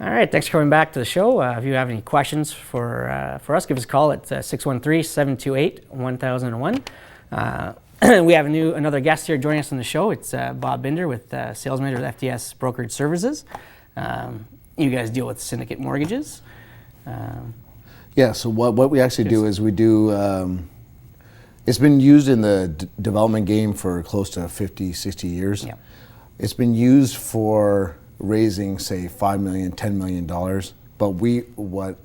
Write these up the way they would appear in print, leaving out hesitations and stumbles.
All right, thanks for coming back to the show. If you have any questions for us, give us a call at 613-728-1001. We have another guest here joining us on the show. It's Bob Bhinder with Sales Manager with FDS Brokerage Services. You guys deal with Seneca Mortgages. Yeah, so what we actually do is we do, it's been used in the development game for close to 50, 60 years. Yeah. It's been used for raising, say, $5 million, $10 million. But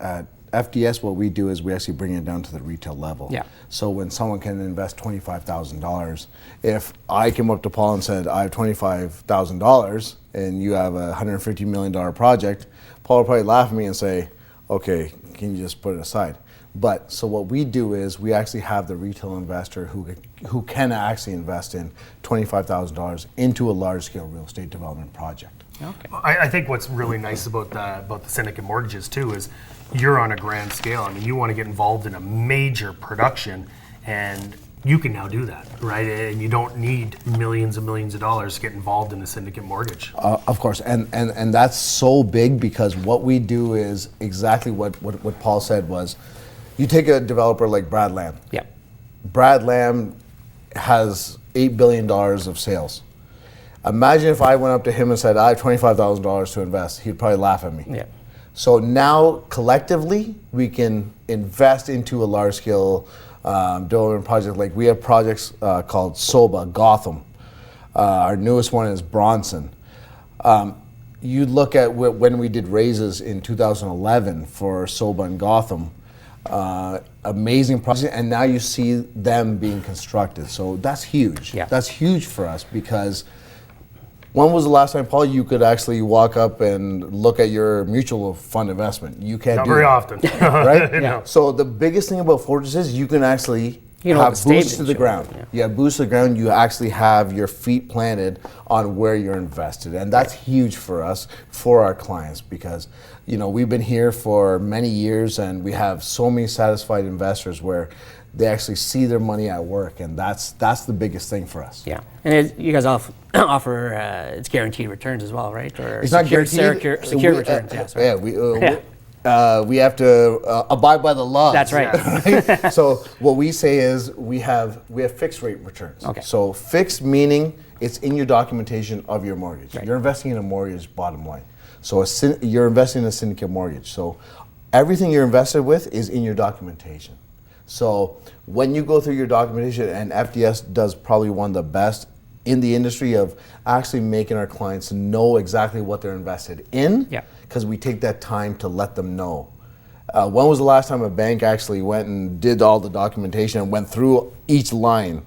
at FDS, what we do is we actually bring it down to the retail level. Yeah. So when someone can invest $25,000, if I came up to Paul and said, I have $25,000 and you have a $150 million project, Paul would probably laugh at me and say, okay, can you just put it aside? But so what we do is we actually have the retail investor who can actually invest in $25,000 into a large-scale real estate development project. Okay. I think what's really nice about the Seneca Mortgages too is you're on a grand scale. I mean, you want to get involved in a major production, and you can now do that, right? And you don't need millions and millions of dollars to get involved in a syndicate mortgage. Of course, and that's so big because what we do is exactly what Paul said was, you take a developer like Brad Lamb. Yeah. Brad Lamb has $8 billion of sales. Imagine if I went up to him and said, I have $25,000 to invest. He'd probably laugh at me. Yeah. So now collectively, we can invest into a large-scale development project. Like we have projects called SOBA, Gotham. Our newest one is Bronson. You look at when we did raises in 2011 for SOBA and Gotham, amazing project, and now you see them being constructed. So that's huge. Yeah. That's huge for us because when was the last time, Paul, you could actually walk up and look at your mutual fund investment? You can't Not do very that. often. Right? Yeah. So the biggest thing about Fortress is you can actually have boots to the ground. Yeah. You have boots to the ground, you actually have your feet planted on where you're invested. And that's huge for us, for our clients, because we've been here for many years and we have so many satisfied investors where they actually see their money at work, and that's the biggest thing for us. Yeah, and you guys offer it's guaranteed returns as well, right? Or it's not guaranteed. Secure returns. Yeah, sorry. We have to abide by the law. That's right. Right? So what we say is we have fixed rate returns. Okay. So fixed meaning it's in your documentation of your mortgage. Right. You're investing in a mortgage, bottom line. So you're investing in a syndicate mortgage. So everything you're invested with is in your documentation. So when you go through your documentation, and FDS does probably one of the best in the industry of actually making our clients know exactly what they're invested in, because we take that time to let them know. When was the last time a bank actually went and did all the documentation and went through each line?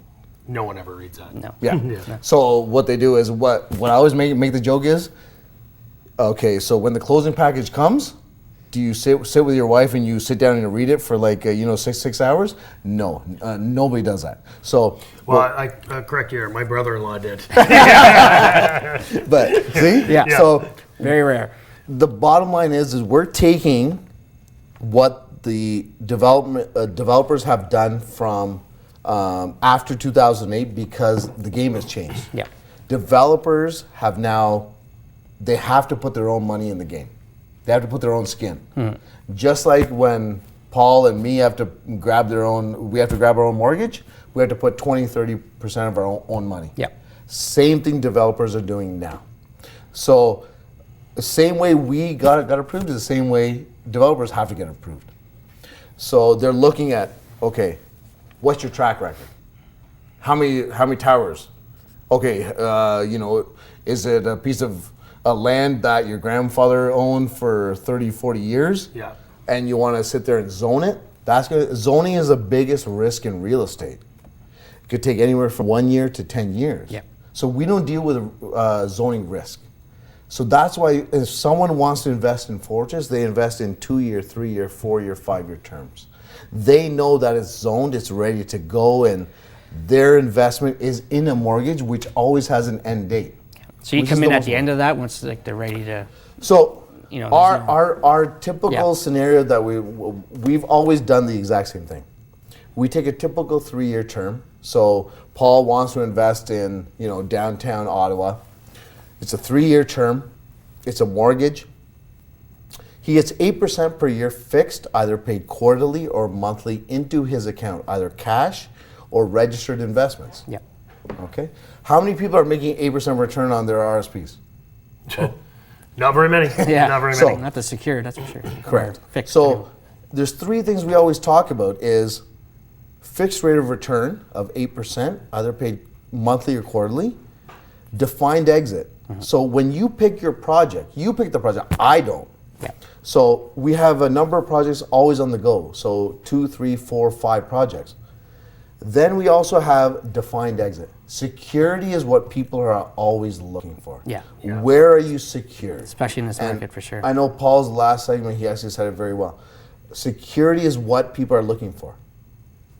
No one ever reads that. No. Yeah. So what they do is what I always make the joke is, okay, so when the closing package comes, do you sit with your wife and you sit down and read it for like 6 hours? No, nobody does that. So I correct you. My brother-in-law did. But see, so very rare. The bottom line is we're taking what the developers have done from after 2008 because the game has changed. Yeah. Developers they have to put their own money in the game. They have to put their own skin. Just like when Paul and me have to grab our own mortgage, we have to put 20-30% of our own money. Yeah. Same thing developers are doing now. So the same way we got approved is the same way developers have to get approved. So they're looking at, okay, what's your track record? How many towers? Okay, is it a piece of land that your grandfather owned for 30, 40 years? Yeah. And you want to sit there and zone it? Zoning is the biggest risk in real estate. It could take anywhere from 1 year to 10 years. Yeah. So we don't deal with zoning risk. So that's why if someone wants to invest in Fortress, they invest in 2-year, 3-year, 4-year, 5-year terms. They know that it's zoned, it's ready to go, and their investment is in a mortgage which always has an end date. So you come in at the end of that once they're ready to. So our typical scenario that we've always done the exact same thing. We take a typical 3-year term. So Paul wants to invest in downtown Ottawa. It's a 3-year term. It's a mortgage. He gets 8% per year fixed, either paid quarterly or monthly into his account, either cash or registered investments. Yeah. Okay. How many people are making 8% return on their RSPs? Not very many. Yeah. Not very So- many. Not the secured, that's for sure. Correct. Or fixed. So there's three things we always talk about is fixed rate of return of 8%, either paid monthly or quarterly, defined exit. So when you pick your project, you pick the project, I don't. Yeah. So we have a number of projects always on the go. So 2, 3, 4, 5 projects. Then we also have defined exit. Security is what people are always looking for. Yeah. Where are you secure? Especially in this And market, for sure. I know Paul's last segment, he actually said it very well. Security is what people are looking for.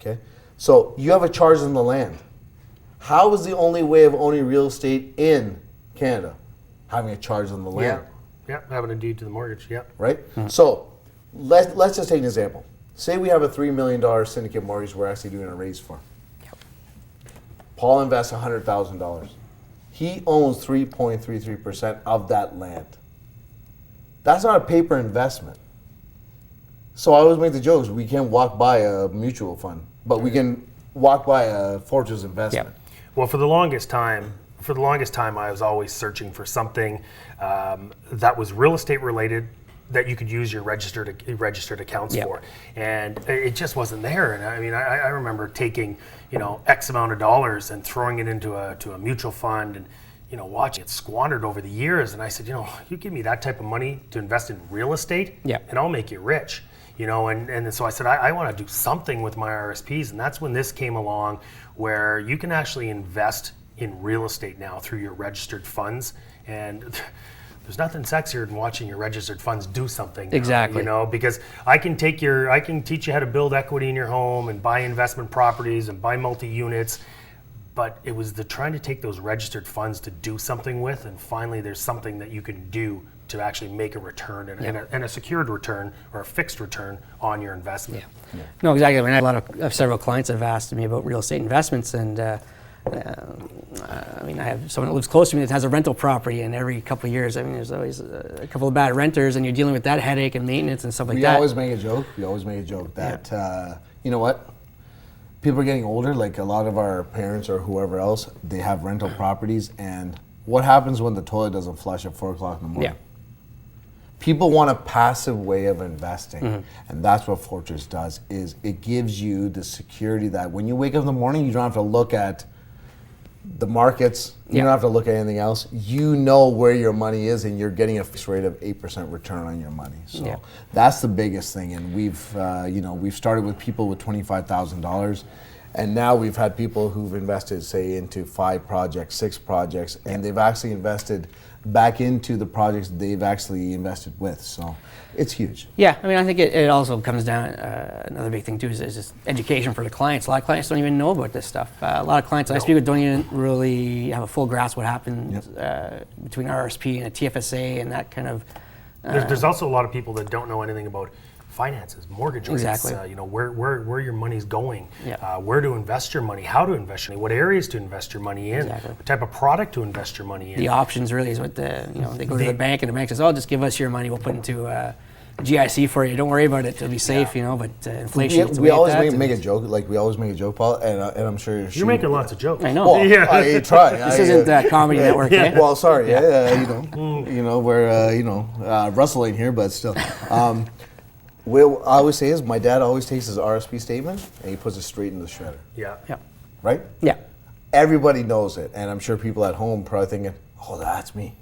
Okay? So you have a charge on the land. How is the only way of owning real estate in Canada? Having a charge on the land. Yeah, having a deed to the mortgage. Yeah. Right? So let's just take an example. Say we have a $3 million syndicate mortgage we're actually doing a raise for. Yep. Paul invests $100,000. He owns 3.33% of that land. That's not a paper investment. So I always make the jokes, we can't walk by a mutual fund, but we can walk by a Fortress investment. Yep. Well, for the longest time, I was always searching for something that was real estate related that you could use your registered accounts Yep. for, and it just wasn't there. And I mean, I remember taking X amount of dollars and throwing it into a mutual fund, and watching it squandered over the years. And I said, you give me that type of money to invest in real estate, Yep. and I'll make you rich. And so I said, I want to do something with my RSPs, and that's when this came along, where you can actually invest in real estate now through your registered funds, and there's nothing sexier than watching your registered funds do something now, Exactly. because I can teach you how to build equity in your home and buy investment properties and buy multi-units, but it was trying to take those registered funds to do something with, and finally there's something that you can do to actually make a return and a secured return or a fixed return on your investment. Yeah. No, exactly. I mean, I have several clients have asked me about real estate investments, and I mean, I have someone that lives close to me that has a rental property, and every couple of years, I mean, there's always a couple of bad renters, and you're dealing with that headache and maintenance and stuff like We that. always make a joke. We always make a joke that, you know what? People are getting older, like a lot of our parents or whoever else, they have rental properties, and what happens when the toilet doesn't flush at 4 o'clock in the morning? Yeah. People want a passive way of investing, and that's what Fortress does, is it gives you the security that when you wake up in the morning, you don't have to look at the markets, you don't have to look at anything else. You know where your money is, and you're getting a fixed rate of 8% return on your money. So that's the biggest thing, and we've started with people with $25,000, and now we've had people who've invested, say, into 5 projects, 6 projects, and they've actually invested back into the projects they've actually invested with. So it's huge. Yeah, I mean, I think it also comes down, another big thing too is just education for the clients. A lot of clients don't even know about this stuff. A lot of clients I speak with don't even really have a full grasp what happens between RSP and a TFSA and that kind of... There's also a lot of people that don't know anything about finances, mortgage rates, Exactly. where your money's going, Yeah. where to invest your money, how to invest your money, what areas to invest your money in, Exactly. what type of product to invest your money in. The options really is what they go to the bank, and the bank says, "Oh, just give us your money. We'll put it into a GIC for you. Don't worry about it. It'll be safe, But inflation. We always make a joke, we always make a joke, Paul, and I'm sure You're making lots of jokes. I know. Well, Yeah. I try. This isn't Comedy Network, eh? Well, sorry. We're rustling here, but still. What I always say is my dad always takes his RSP statement and he puts it straight in the shredder, Yeah. Yeah. right? Yeah. Everybody knows it, and I'm sure people at home probably thinking, "Oh, that's me,"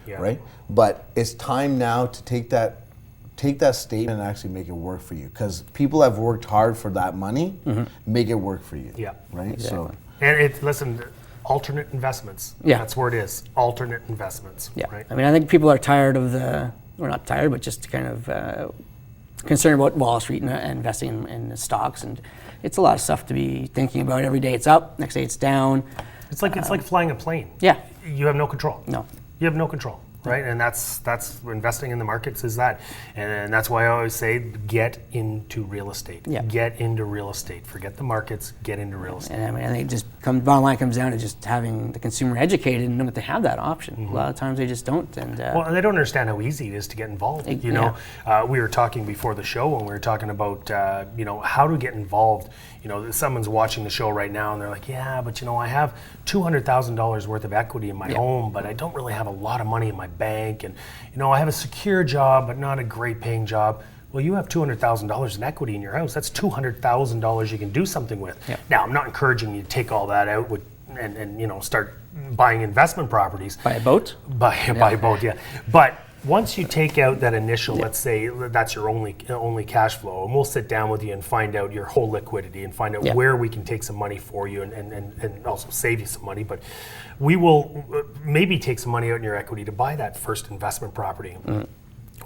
Yeah. right? But it's time now to take that statement and actually make it work for you, because people have worked hard for that money. Make it work for you. Yeah. Right. So. And listen, alternate investments. Yeah. That's where it is. Alternate investments. Yeah. Right. I mean, I think people are tired of or not tired, but just kind of concerned about Wall Street and investing in the stocks, and it's a lot of stuff to be thinking about. Every day it's up, next day it's down. It's like flying a plane. Yeah. You have no control. No. You have no control. right? And that's investing in the markets is that. And that's why I always say get into real estate. Yeah. Get into real estate. Forget the markets, get into real estate. And I mean, I think bottom line comes down to just having the consumer educated and know that they have that option. A lot of times they just don't. And well, and they don't understand how easy it is to get involved. You know, we were talking before the show when we were talking about you know, how to get involved. You know, someone's watching the show right now and they're like, yeah, but you know, I have $200,000 worth of equity in my home, but I don't really have a lot of money in my bank, and you know, I have a secure job but not a great paying job. Well, you have $200,000 in equity in your house. That's $200,000 you can do something with. Now, I'm not encouraging you to take all that out and you know, start buying investment properties. buy a boat? Buy a boat, yeah. But once you take out that initial, let's say that's your only cash flow, and we'll sit down with you and find out your whole liquidity and find out where we can take some money for you and also save you some money. But we will maybe take some money out in your equity to buy that first investment property.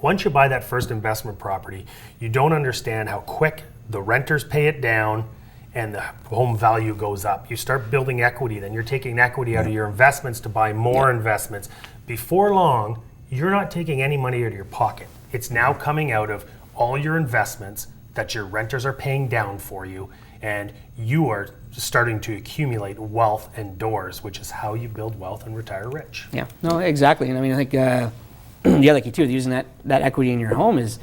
Once you buy that first investment property, you don't understand how quick the renters pay it down and the home value goes up. You start building equity, then you're taking equity out of your investments to buy more investments. Before long, you're not taking any money out of your pocket. It's now coming out of all your investments that your renters are paying down for you, and you are starting to accumulate wealth and doors, which is how you build wealth and retire rich. Yeah, no, exactly. And I mean, I think the other key too, using that equity in your home is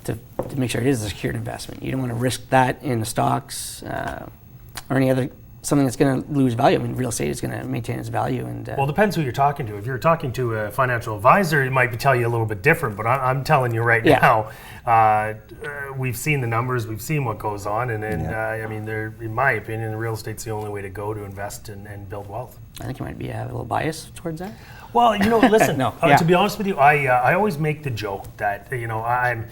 to make sure it is a secured investment. You don't want to risk that in the stocks or any other something that's going to lose value. I mean, real estate is going to maintain its value. And well, it depends who you're talking to. If you're talking to a financial advisor, it might tell you a little bit different. But I'm telling you right now, we've seen the numbers, we've seen what goes on, and I mean, in my opinion, real estate's the only way to go to invest and build wealth. I think you might be a little biased towards that. Well, you know, listen. To be honest with you, I always make the joke that you know I'm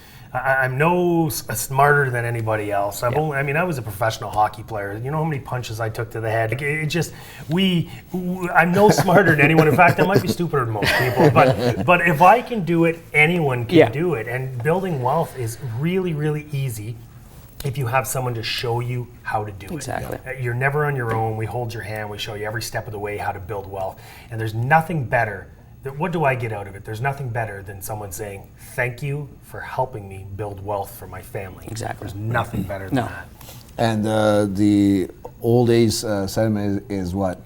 no smarter than anybody else. I was a professional hockey player. You know how many punches I took to the head? It just I'm no smarter than anyone. In fact, I might be stupider than most people. But if I can do it, anyone can do it. And building wealth is really, really easy if you have someone to show you how to do it. Exactly. You're never on your own. We hold your hand. We show you every step of the way how to build wealth. And there's nothing better. What do I get out of it? There's nothing better than someone saying, thank you for helping me build wealth for my family. Exactly. There's nothing better than that. And the old age sentiment is what?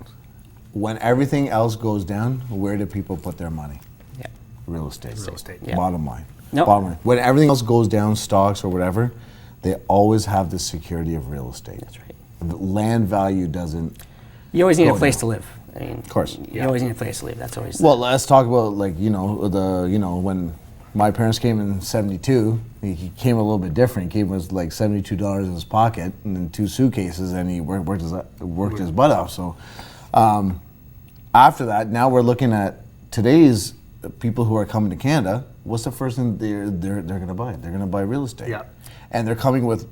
When everything else goes down, where do people put their money? Yeah. Real estate. Real estate. Yeah. Bottom line. Nope. Bottom line. When everything else goes down, stocks or whatever, they always have the security of real estate. That's right. The land value doesn't. You always need a place to live. I mean, of course. You always need a place to live. That's always. Well, let's talk about when my parents came in '72. He came a little bit different. He came with like $72 in his pocket and then 2 suitcases, and he worked his butt off. So after that, now we're looking at today's people who are coming to Canada. What's the first thing they're going to buy? They're going to buy real estate. Yeah. And they're coming with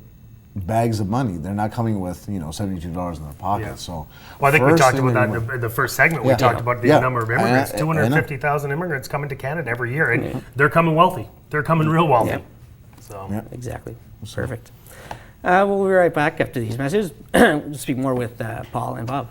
bags of money. They're not coming with $72 in their pocket. Yeah. So, well, I think we talked about that in the first segment. We talked about the number of immigrants. 250,000 immigrants coming to Canada every year, and they're coming wealthy. They're coming real wealthy. Yeah. So Exactly. Perfect. We'll be right back after these messages. We'll speak more with Paul and Bob.